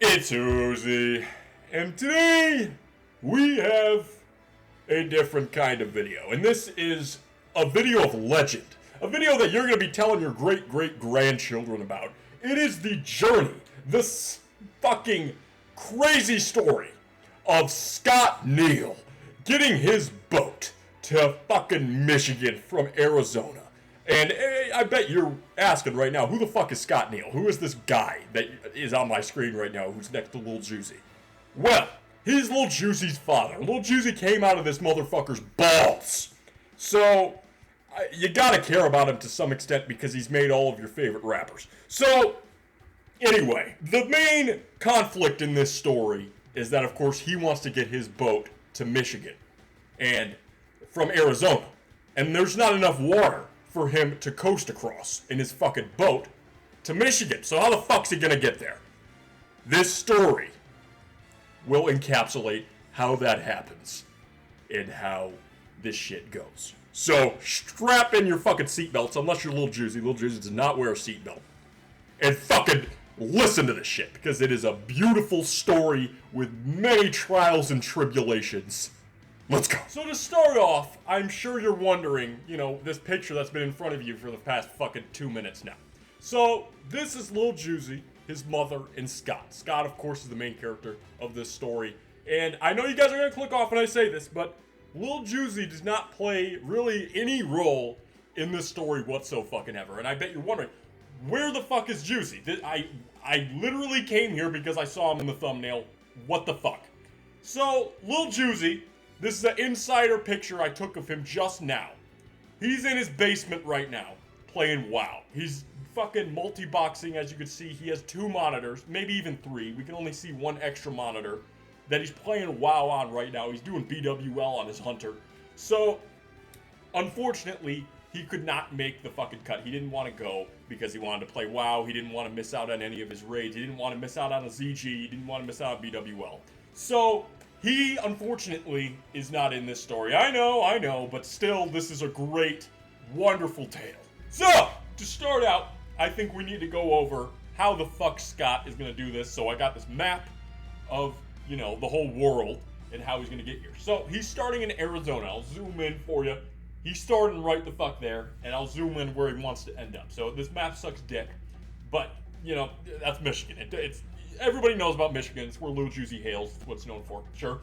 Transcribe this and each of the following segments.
It's Uzi, and today we have a different kind of video, and this is a video of legend, a video that you're going to be telling your great-great-grandchildren about. It is the journey, this fucking crazy story of Scott Neal getting his boat to fucking Michigan from Arizona. And I bet you're asking right now, who the fuck is Scott Neal? Who is this guy that is on my screen right now who's next to Lil Juicy? Well, he's Lil Juicy's father. Lil Juicy came out of this motherfucker's balls. So, you gotta care about him to some extent because he's made all of your favorite rappers. So, anyway, the main conflict in this story is that, of course, he wants to get his boat to Michigan and from Arizona. And there's not enough water for him to coast across in his fucking boat to Michigan. So how the fuck's he gonna get there? This story will encapsulate how that happens and how this shit goes. So strap in your fucking seatbelts, unless you're Lil Juicy. Lil Juicy does not wear a seatbelt. And fucking listen to this shit, because it is a beautiful story with many trials and tribulations. Let's go. So to start off, I'm sure you're wondering, this picture that's been in front of you for the past fucking 2 minutes now. So this is Lil Juicy, his mother, and Scott. Scott, of course, is the main character of this story. And I know you guys are going to click off when I say this, but Lil Juicy does not play really any role in this story whatsoever. And I bet you're wondering, where the fuck is Juicy? I literally came here because I saw him in the thumbnail. What the fuck? So, Lil Juicy, this is an insider picture I took of him just now. He's in his basement right now, playing WoW. He's fucking multi-boxing, as you can see. He has 2 monitors, maybe even 3. We can only see 1 extra monitor that he's playing WoW on right now. He's doing BWL on his Hunter. So, unfortunately, he could not make the fucking cut. He didn't want to go because he wanted to play WoW. He didn't want to miss out on any of his raids. He didn't want to miss out on a ZG. He didn't want to miss out on BWL. So, he, unfortunately, is not in this story. I know, but still, this is a great, wonderful tale. So, to start out, I think we need to go over how the fuck Scott is going to do this. So I got this map of, the whole world and how he's going to get here. So, he's starting in Arizona. I'll zoom in for you. He's starting right the fuck there, and I'll zoom in where he wants to end up. So, this map sucks dick, but, that's Michigan. It's everybody knows about Michigan. It's where Lil Juicy hails. It's what it's known for. Sure.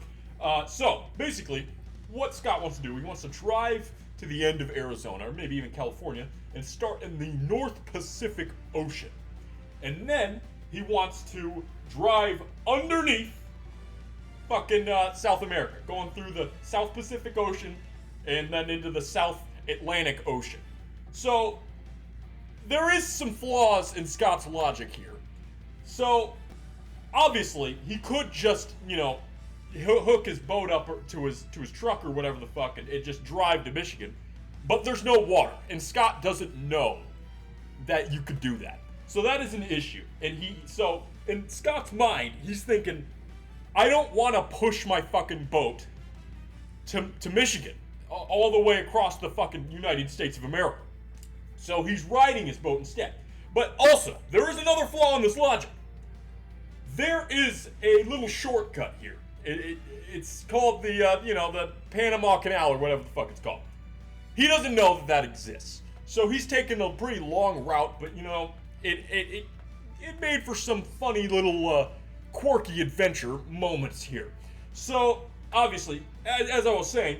So, basically, what Scott wants to do, he wants to drive to the end of Arizona, or maybe even California, and start in the North Pacific Ocean. And then, he wants to drive underneath fucking South America, going through the South Pacific Ocean, and then into the South Atlantic Ocean. So, there is some flaws in Scott's logic here. So, obviously, he could just, hook his boat up to his truck or whatever the fuck and just drive to Michigan. But there's no water, and Scott doesn't know that you could do that. So that is an issue. And in Scott's mind, he's thinking, I don't want to push my fucking boat to Michigan all the way across the fucking United States of America. So he's riding his boat instead. But also, there is another flaw in this logic. There is a little shortcut here. It's called the Panama Canal or whatever the fuck it's called. He doesn't know that exists. So he's taking a pretty long route, but it made for some funny little quirky adventure moments here. So obviously, as I was saying,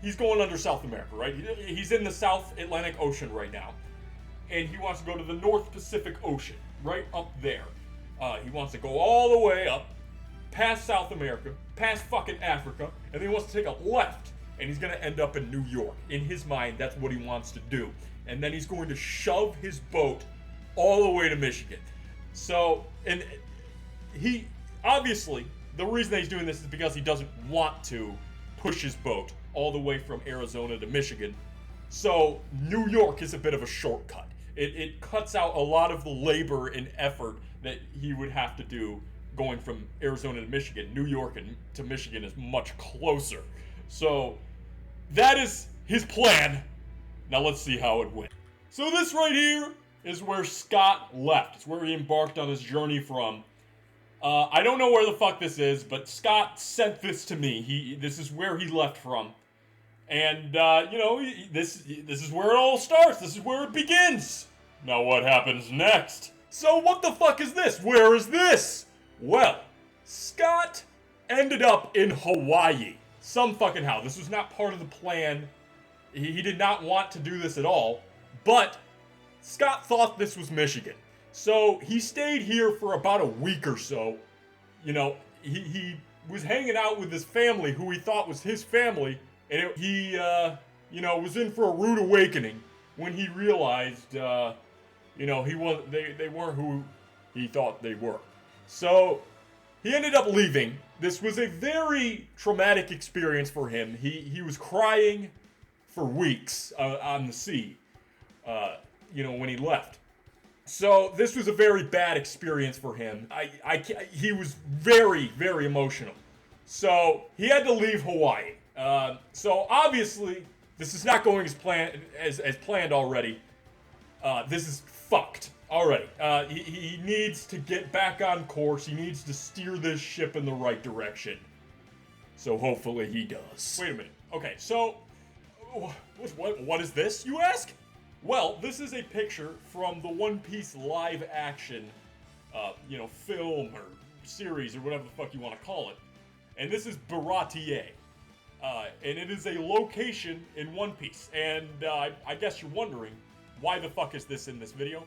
he's going under South America, right? He's in the South Atlantic Ocean right now. And he wants to go to the North Pacific Ocean, right up there. He wants to go all the way up, past South America, past fucking Africa, and then he wants to take a left, and he's going to end up in New York. In his mind, that's what he wants to do. And then he's going to shove his boat all the way to Michigan. So, and he, obviously, the reason that he's doing this is because he doesn't want to push his boat all the way from Arizona to Michigan. So, New York is a bit of a shortcut. It cuts out a lot of the labor and effort that he would have to do going from Arizona to Michigan. New York to Michigan is much closer. So, that is his plan. Now let's see how it went. So this right here is where Scott left. It's where he embarked on his journey from. I don't know where the fuck this is, but Scott sent this to me. This is where he left from. And, this is where it all starts. This is where it begins. Now what happens next? So what the fuck is this? Where is this? Well, Scott ended up in Hawaii. Some fucking how. This was not part of the plan. He did not want to do this at all. But Scott thought this was Michigan. So he stayed here for about a week or so. You know, he was hanging out with his family, who he thought was his family. And he was in for a rude awakening when he realized, they weren't who he thought they were. So he ended up leaving. This was a very traumatic experience for him. He was crying for weeks on the sea, when he left. So this was a very bad experience for him. He was very, very emotional. So he had to leave Hawaii. So obviously, this is not going as planned already. This is fucked already. He needs to get back on course. He needs to steer this ship in the right direction. So hopefully he does. Wait a minute. Okay, so what is this, you ask? Well, this is a picture from the One Piece live action, film or series or whatever the fuck you want to call it. And this is Baratie. And it is a location in One Piece. And I guess you're wondering, why the fuck is this in this video?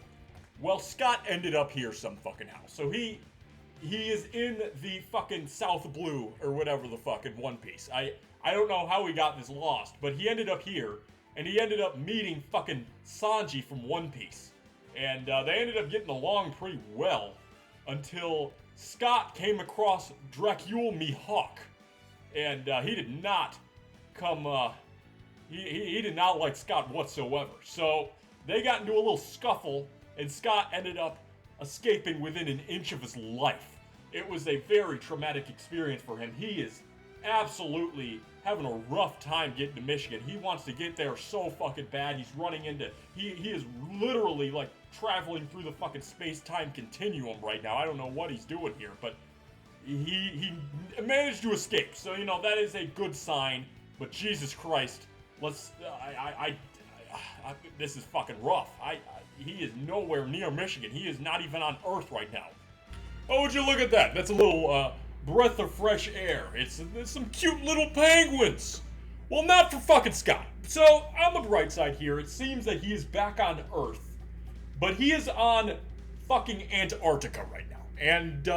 Well, Scott ended up here some fucking how. So he is in the fucking South Blue or whatever the fuck in One Piece. I don't know how he got this lost, but he ended up here. And he ended up meeting fucking Sanji from One Piece. And they ended up getting along pretty well until Scott came across Dracule Mihawk. And he did not he did not like Scott whatsoever. So they got into a little scuffle, and Scott ended up escaping within an inch of his life. It was a very traumatic experience for him. He is absolutely having a rough time getting to Michigan. He wants to get there so fucking bad. He's running into... He is literally, like, traveling through the fucking space-time continuum right now. I don't know what he's doing here, but he managed to escape. So, that is a good sign. But Jesus Christ, this is fucking rough. He is nowhere near Michigan. He is not even on Earth right now. Oh, would you look at that? That's a little, breath of fresh air. It's some cute little penguins. Well, not for fucking Scott. So, on the bright side here, it seems that he is back on Earth. But he is on fucking Antarctica right now. And,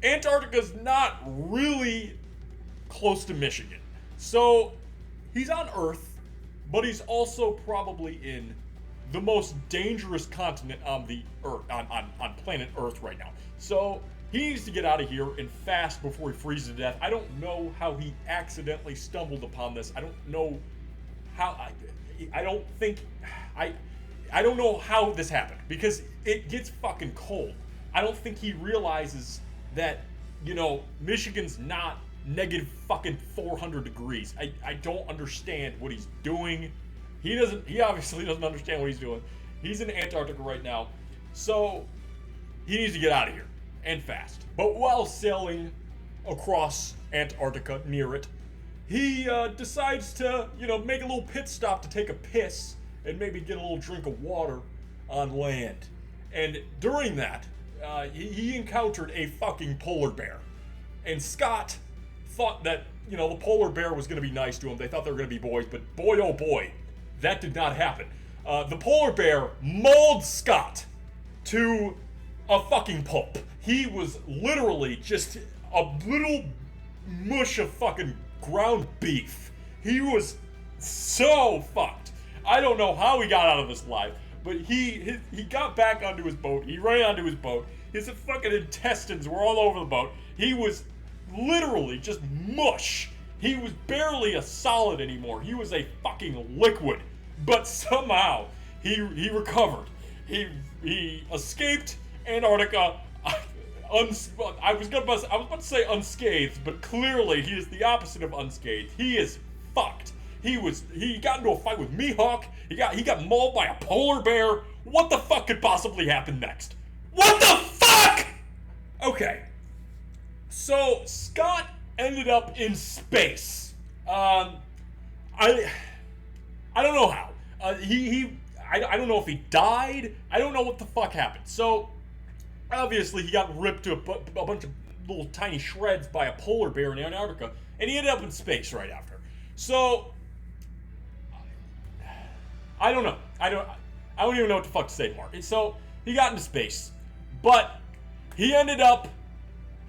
Antarctica's not really close to Michigan. So, he's on Earth, but he's also probably in the most dangerous continent on the Earth, on planet Earth right now. So, he needs to get out of here and fast before he freezes to death. I don't know how he accidentally stumbled upon this. I don't know how... I don't know how this happened, because it gets fucking cold. I don't think he realizes that, Michigan's not negative fucking 400 degrees. I don't understand what he's doing. He obviously doesn't understand what he's doing. He's in Antarctica right now. So, he needs to get out of here. And fast. But while sailing across Antarctica, near it, he decides to, make a little pit stop to take a piss and maybe get a little drink of water on land. And during that, he encountered a fucking polar bear. And Scott thought that, the polar bear was going to be nice to him. They thought they were going to be boys, but boy, oh boy, that did not happen. The polar bear mauled Scott to a fucking pulp. He was literally just a little mush of fucking ground beef. He was so fucked. I don't know how he got out of this alive, but he got back onto his boat. He ran onto his boat. His fucking intestines were all over the boat. He was literally just mush. He was barely a solid anymore. He was a fucking liquid. But somehow he recovered. He escaped Antarctica. I was about to say unscathed, but clearly he is the opposite of unscathed. He is fucked. He got into a fight with Mihawk. He got mauled by a polar bear. What the fuck could possibly happen next? What the fuck? Okay. So Scott ended up in space. I don't know how. I don't know if he died. I don't know what the fuck happened. So obviously he got ripped to a bunch of little tiny shreds by a polar bear in Antarctica, and he ended up in space right after. So I don't know. I don't even know what the fuck to say, Mark. So he got into space, but he ended up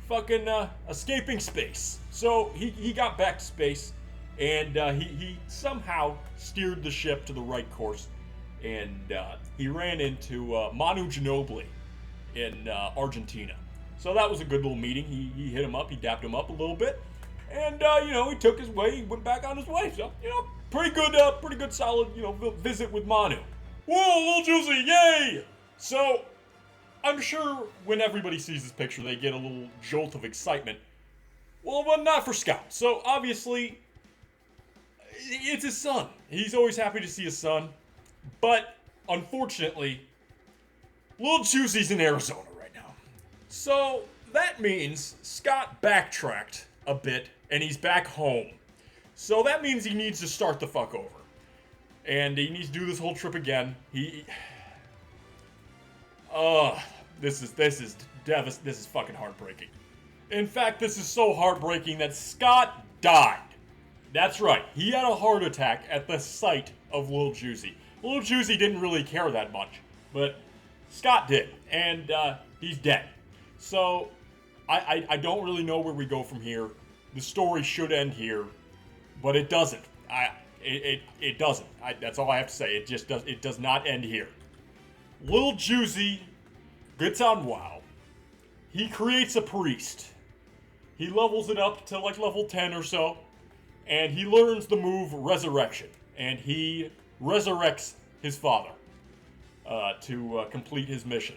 fucking escaping space. So he got back to space, and he somehow steered the ship to the right course, and he ran into Manu Ginobili in Argentina. So that was a good little meeting. He hit him up, he dapped him up a little bit, and he took his way, he went back on his way. So pretty good solid visit with Manu. Whoa, Lil Juicy, yay! So I'm sure when everybody sees this picture, they get a little jolt of excitement. Well, but not for Scott. So obviously, it's his son. He's always happy to see his son, but unfortunately, Lil Juicy's in Arizona right now. So that means Scott backtracked a bit, and he's back home. So that means he needs to start the fuck over. And he needs to do this whole trip again. This is fucking heartbreaking. In fact, this is so heartbreaking that Scott died. That's right, he had a heart attack at the sight of Lil Juicy. Lil Juicy didn't really care that much, but Scott did, and he's dead. So I don't really know where we go from here. The story should end here, but it doesn't. It doesn't. That's all I have to say. It does not end here. Lil Juicy gets on WoW. He creates a priest. He levels it up to like level 10 or so, and he learns the move Resurrection, and he resurrects his father to complete his mission.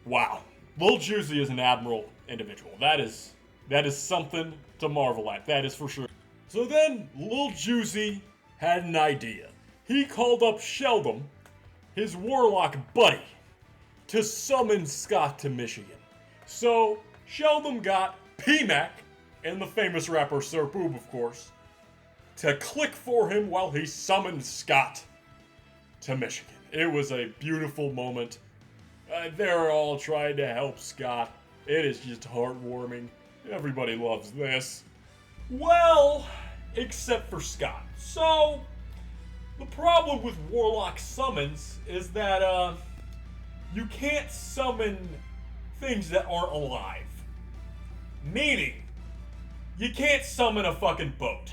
Wow. Lil Juicy is an admirable individual. That is something to marvel at. That is for sure. So then, Lil Juicy had an idea. He called up Sheldon, his warlock buddy, to summon Scott to Michigan. So, Sheldon got PMAC, and the famous rapper Sir Boob, of course, to click for him while he summoned Scott to Michigan. It was a beautiful moment. They're all trying to help Scott. It is just heartwarming. Everybody loves this. Well, except for Scott. So, the problem with Warlock summons is that, you can't summon things that aren't alive. Meaning, you can't summon a fucking boat.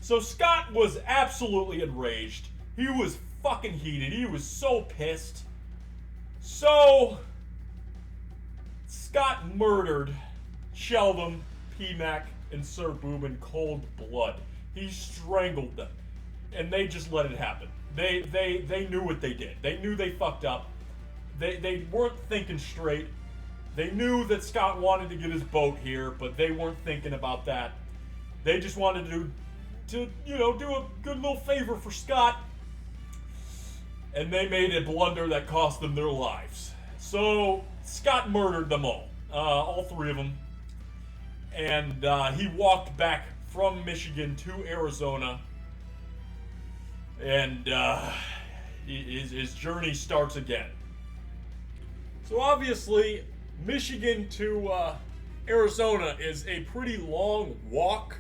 So Scott was absolutely enraged. He was fucking heated. He was so pissed. So, Scott murdered Sheldon, PMAC, and Sir Boob in cold blood. He strangled them. And they just let it happen. They knew what they did. They knew they fucked up. They weren't thinking straight. They knew that Scott wanted to get his boat here, but they weren't thinking about that. They just wanted to do a good little favor for Scott. And they made a blunder that cost them their lives. So, Scott murdered them all three of them. And he walked back from Michigan to Arizona. And his journey starts again. So obviously, Michigan to Arizona is a pretty long walk.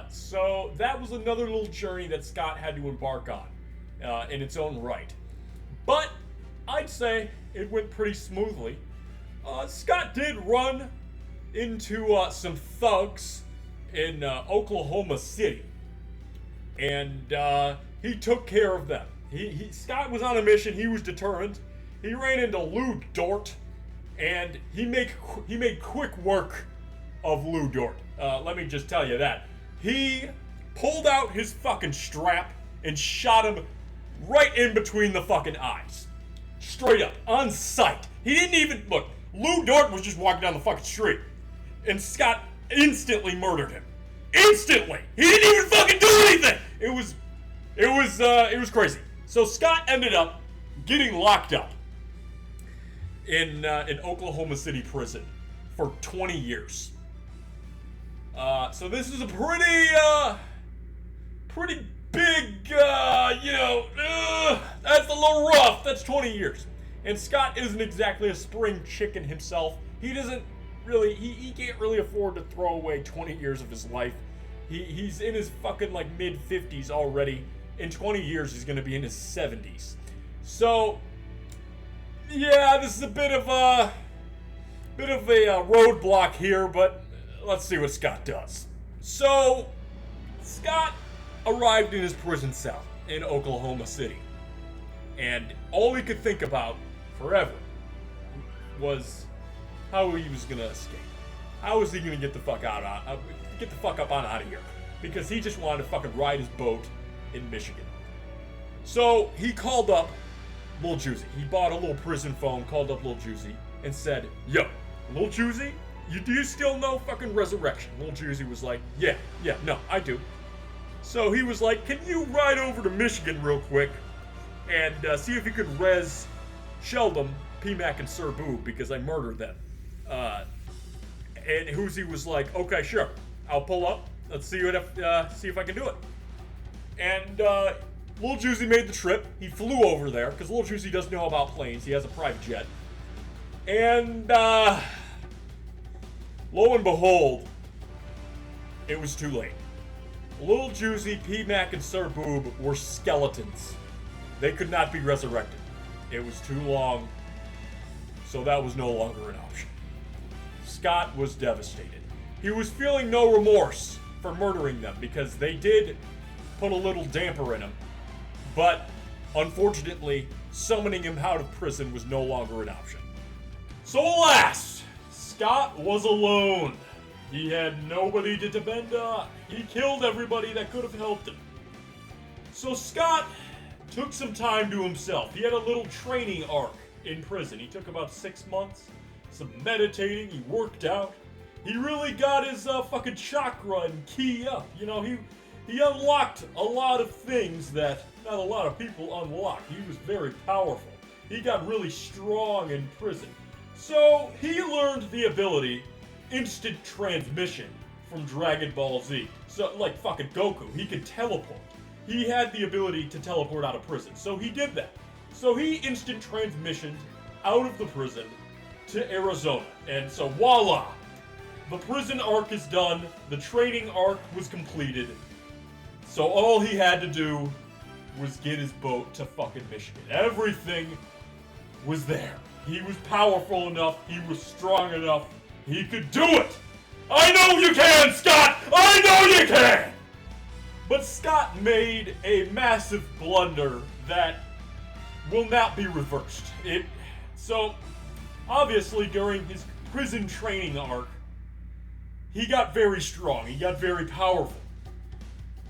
So that was another little journey that Scott had to embark on in its own right. But I'd say it went pretty smoothly. Scott did run into some thugs in Oklahoma City. And he took care of them. Scott was on a mission. He was determined. He ran into Lou Dort, and he made quick work of Lou Dort. Let me just tell you that. He pulled out his fucking strap and shot him right in between the fucking eyes. Straight up, on sight. He didn't even, look, Lou Dort was just walking down the fucking street, and Scott instantly murdered him. Instantly! He didn't even fucking do anything! It was crazy. So Scott ended up getting locked up in Oklahoma City prison for 20 years. So this is a pretty big, that's a little rough. That's 20 years. And Scott isn't exactly a spring chicken himself. He doesn't really, he can't really afford to throw away 20 years of his life. He's in his fucking like mid-50s already. In 20 years, he's gonna be in his 70s. So, yeah, this is a bit of a roadblock here, but let's see what Scott does. So, Scott arrived in his prison cell in Oklahoma City, and all he could think about forever was how he was gonna escape. How was he gonna get the fuck up out of here? Because he just wanted to fucking ride his boat in Michigan. So he called up Lil Juicy. He bought a little prison phone, called up Lil Juicy, and said, "Yo, Lil Juicy, do you still know fucking Resurrection?" Lil Juicy was like, yeah, no, I do. So he was like, "Can you ride over to Michigan real quick and see if you could res Sheldon, P-Mac, and Sir Boob, because I murdered them." And Hoosie was like, "Okay, sure, I'll pull up. Let's see if I can do it." And Lil Juicy made the trip. He flew over there because Lil Juicy doesn't know about planes. He has a private jet. And lo and behold, it was too late. Lil Juicy, P-Mac, and Sir Boob were skeletons. They could not be resurrected. It was too long, so that was no longer an option. Scott was devastated. He was feeling no remorse for murdering them because they did put a little damper in him. But unfortunately, summoning him out of prison was no longer an option. So alas, Scott was alone. He had nobody to depend on. He killed everybody that could have helped him. So Scott took some time to himself. He had a little training arc in prison. He took about 6 months, some meditating, he worked out. He really got his fucking chakra and key up. You know, he unlocked a lot of things that not a lot of people unlock. He was very powerful. He got really strong in prison. So he learned the ability instant transmission from Dragon Ball Z. So like fucking Goku, he could teleport. He had the ability to teleport out of prison. So he did that. So he instant transmissioned out of the prison to Arizona. And so voila! The prison arc is done. The training arc was completed. So all he had to do was get his boat to fucking Michigan. Everything was there. He was powerful enough. He was strong enough. He could do it! I know you can, Scott! I know you can! But Scott made a massive blunder that will not be reversed. So, obviously, during his prison training arc, he got very strong. He got very powerful.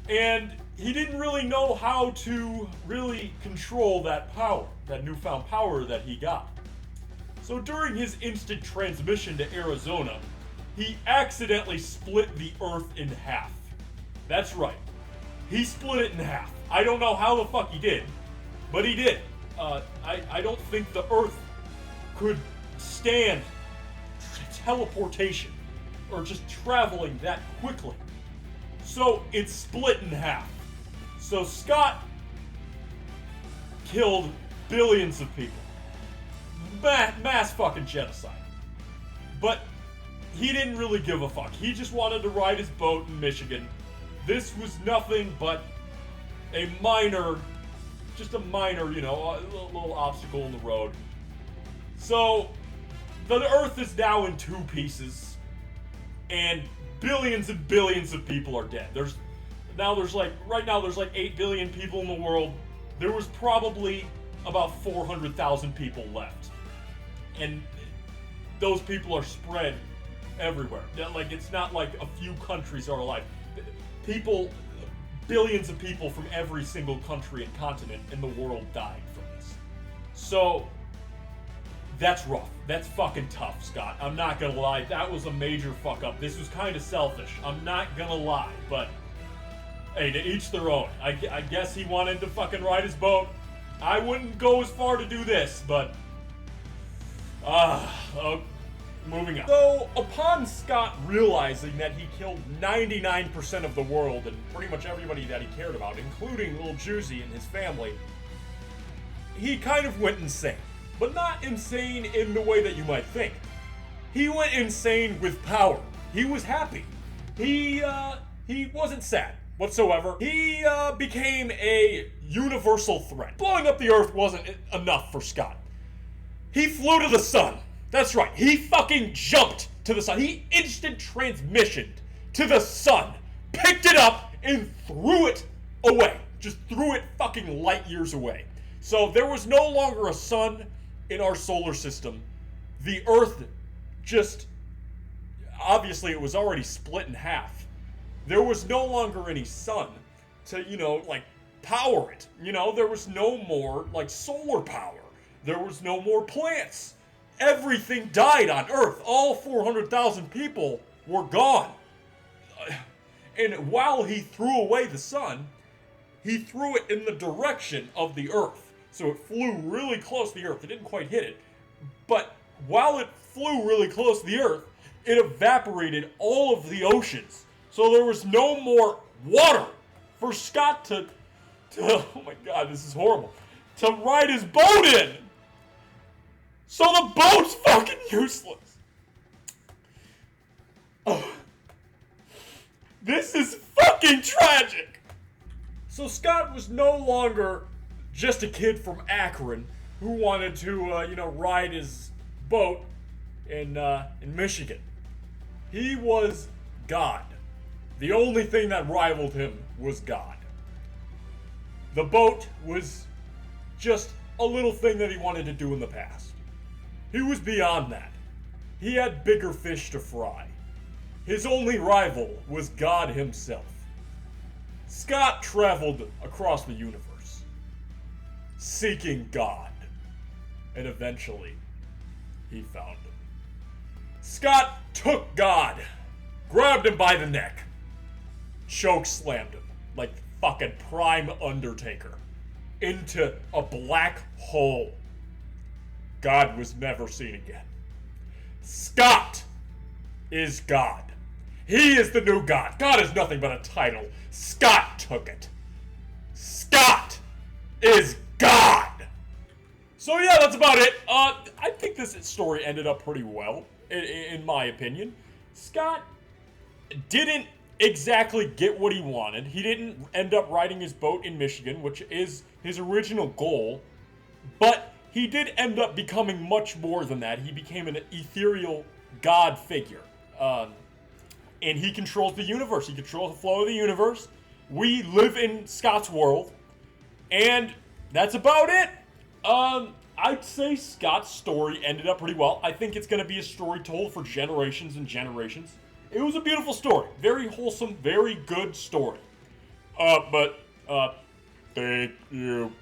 And he didn't really know how to really control that power, that newfound power that he got. So during his instant transmission to Arizona, he accidentally split the Earth in half. That's right. He split it in half. I don't know how the fuck he did, but he did. I don't think the Earth could stand teleportation or just traveling that quickly. So it's split in half. So Scott killed billions of people. Mass fucking genocide. But he didn't really give a fuck. He just wanted to ride his boat in Michigan. This was nothing but a minor, a little obstacle in the road. So the Earth is now in 2 pieces, and billions and billions of people are dead. Right now there's like 8 billion people in the world. there was probably about 400,000 people left. And those people are spread everywhere. Like, it's not like a few countries are alive. People, billions of people from every single country and continent in the world died from this. So, that's rough. That's fucking tough, Scott. I'm not gonna lie. That was a major fuck up. This was kind of selfish. I'm not gonna lie, but hey, to each their own. I guess he wanted to fucking ride his boat. I wouldn't go as far to do this, but moving on. So, upon Scott realizing that he killed 99% of the world and pretty much everybody that he cared about, including Lil Juicy and his family, he kind of went insane. But not insane in the way that you might think. He went insane with power. He was happy. He wasn't sad whatsoever. He became a universal threat. Blowing up the Earth wasn't enough for Scott. He flew to the sun. That's right. He fucking jumped to the sun. He instant transmissioned to the sun, picked it up, and threw it away. Just threw it fucking light years away. So there was no longer a sun in our solar system. The Earth just, obviously it was already split in half. There was no longer any sun to, like, power it. There was no more, like, solar power. There was no more plants. Everything died on Earth. All 400,000 people were gone. And while he threw away the sun, he threw it in the direction of the Earth. So it flew really close to the Earth. It didn't quite hit it. But while it flew really close to the Earth, it evaporated all of the oceans. So there was no more water for Scott to oh my god, this is horrible, to ride his boat in. So the boat's fucking useless. Oh. This is fucking tragic. So Scott was no longer just a kid from Akron who wanted to, ride his boat in Michigan. He was God. The only thing that rivaled him was God. The boat was just a little thing that he wanted to do in the past. He was beyond that. He had bigger fish to fry. His only rival was God himself. Scott traveled across the universe, seeking God, and eventually, he found him. Scott took God, grabbed him by the neck, choke slammed him like fucking prime Undertaker into a black hole. God was never seen again. Scott is God. He is the new God. God is nothing but a title. Scott took it. Scott is God. So yeah, that's about it. I think this story ended up pretty well, in my opinion. Scott didn't exactly get what he wanted. He didn't end up riding his boat in Michigan, which is his original goal. But he did end up becoming much more than that. He became an ethereal God figure. And he controls the universe. He controls the flow of the universe. We live in Scott's world. And that's about it. I'd say Scott's story ended up pretty well. I think it's going to be a story told for generations and generations. It was a beautiful story. Very wholesome, very good story. Thank you.